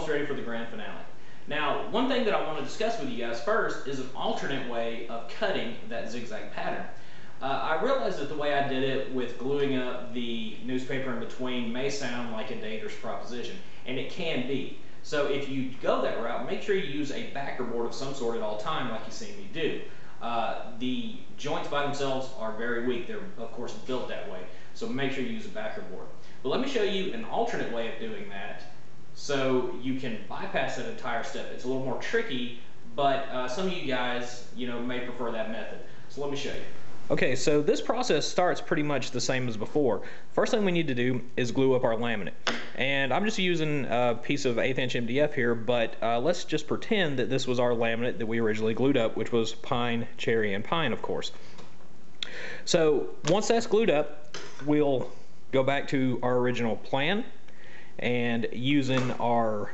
almost ready for the grand finale. Now, one thing that I want to discuss with you guys first is an alternate way of cutting that zigzag pattern. I realized that the way I did it with gluing up the newspaper in between may sound like a dangerous proposition, and it can be. So if you go that route, make sure you use a backer board of some sort at all time like you see me do. The joints by themselves are very weak. They're, of course, built that way. So make sure you use a backer board. But let me show you an alternate way of doing that so you can bypass that entire step. It's a little more tricky, but some of you guys, may prefer that method. So let me show you. Okay, so this process starts pretty much the same as before. First thing we need to do is glue up our laminate. And I'm just using a piece of 1/8 inch MDF here, but let's just pretend that this was our laminate that we originally glued up, which was pine, cherry, and pine, of course. So once that's glued up, we'll go back to our original plan, and using our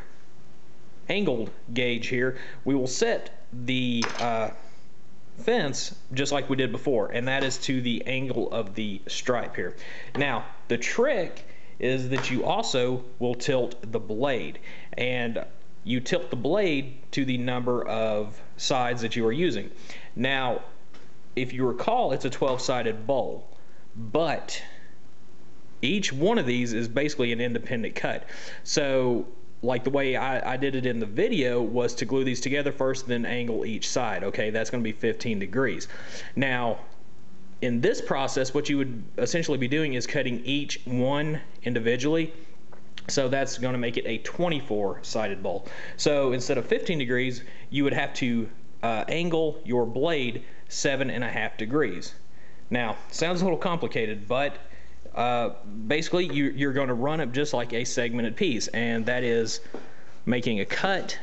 angled gauge here, we will set the fence just like we did before, and that is to the angle of the stripe here. Now the trick is that you also will tilt the blade, and you tilt the blade to the number of sides that you are using. Now if you recall, it's a 12-sided bowl, but each one of these is basically an independent cut. So like the way I did it in the video was to glue these together first, then angle each side. Okay, that's going to be 15 degrees. Now in this process, what you would essentially be doing is cutting each one individually. So that's going to make it a 24-sided bowl. So instead of 15 degrees, you would have to angle your blade 7.5 degrees. Now sounds a little complicated, but basically you're going to run it just like a segmented piece, and that is making a cut,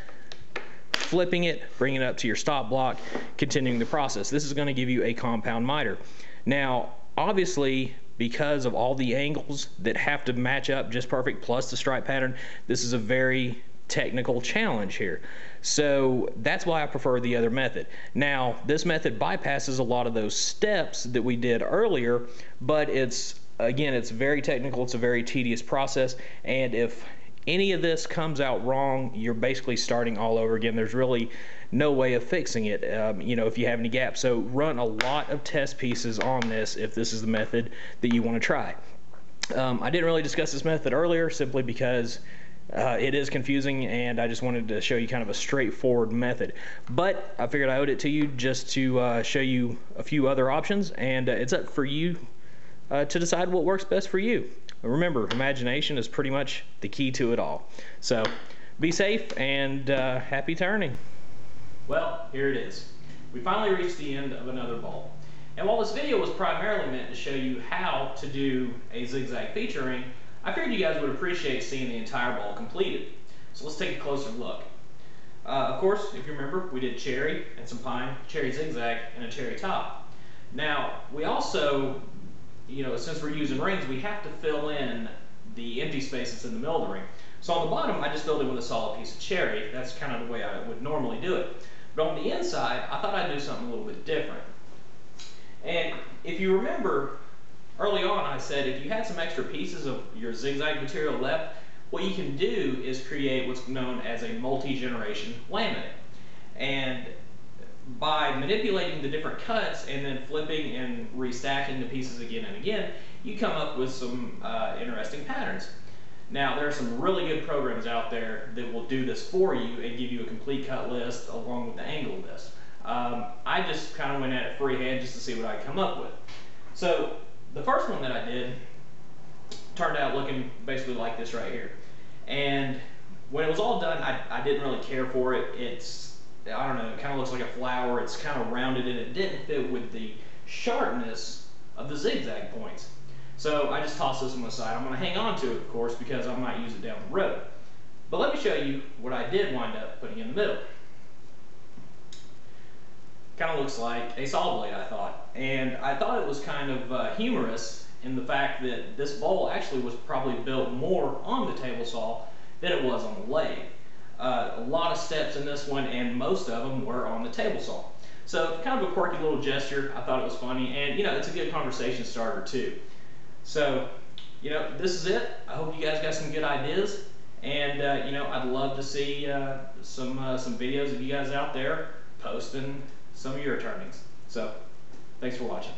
flipping it, bringing it up to your stop block, continuing the process. This is going to give you a compound miter. Now obviously, because of all the angles that have to match up just perfect, plus the stripe pattern, this is a very technical challenge here. So that's why I prefer the other method. Now this method bypasses a lot of those steps that we did earlier, but again, it's very technical, it's a very tedious process, and if any of this comes out wrong, you're basically starting all over again. There's really no way of fixing it, if you have any gaps. So run a lot of test pieces on this if this is the method that you want to try. I didn't really discuss this method earlier simply because it is confusing, and I just wanted to show you kind of a straightforward method. But I figured I owed it to you just to show you a few other options, and it's up for you to decide what works best for you. Remember, imagination is pretty much the key to it all. So be safe and happy turning. Well, here it is. We finally reached the end of another bowl. And while this video was primarily meant to show you how to do a zigzag featuring, I figured you guys would appreciate seeing the entire bowl completed. So let's take a closer look. Of course, if you remember, we did cherry and some pine, cherry zigzag, and a cherry top. Now, we also, since we're using rings, we have to fill in the empty spaces in the middle of the ring. So on the bottom, I just filled it with a solid piece of cherry. That's kind of the way I would normally do it. But on the inside, I thought I'd do something a little bit different. And if you remember, early on I said if you had some extra pieces of your zigzag material left, what you can do is create what's known as a multi-generation laminate. And by manipulating the different cuts and then flipping and restacking the pieces again and again, you come up with some interesting patterns. Now, there are some really good programs out there that will do this for you and give you a complete cut list along with the angle list. I just kind of went at it freehand just to see what I come up with. So the first one that I did turned out looking basically like this right here. And when it was all done, I didn't really care for it. I don't know, it kind of looks like a flower. It's kind of rounded, and it didn't fit with the sharpness of the zigzag points. So I just tossed this one aside. I'm going to hang on to it, of course, because I might use it down the road. But let me show you what I did wind up putting in the middle. Kind of looks like a saw blade, I thought. And I thought it was kind of humorous in the fact that this bowl actually was probably built more on the table saw than it was on the lathe. A lot of steps in this one, and most of them were on the table saw. So kind of a quirky little gesture. I thought it was funny, and it's a good conversation starter too. So, this is it. I hope you guys got some good ideas, And you know, I'd love to see some videos of you guys out there posting some of your turnings. So, thanks for watching.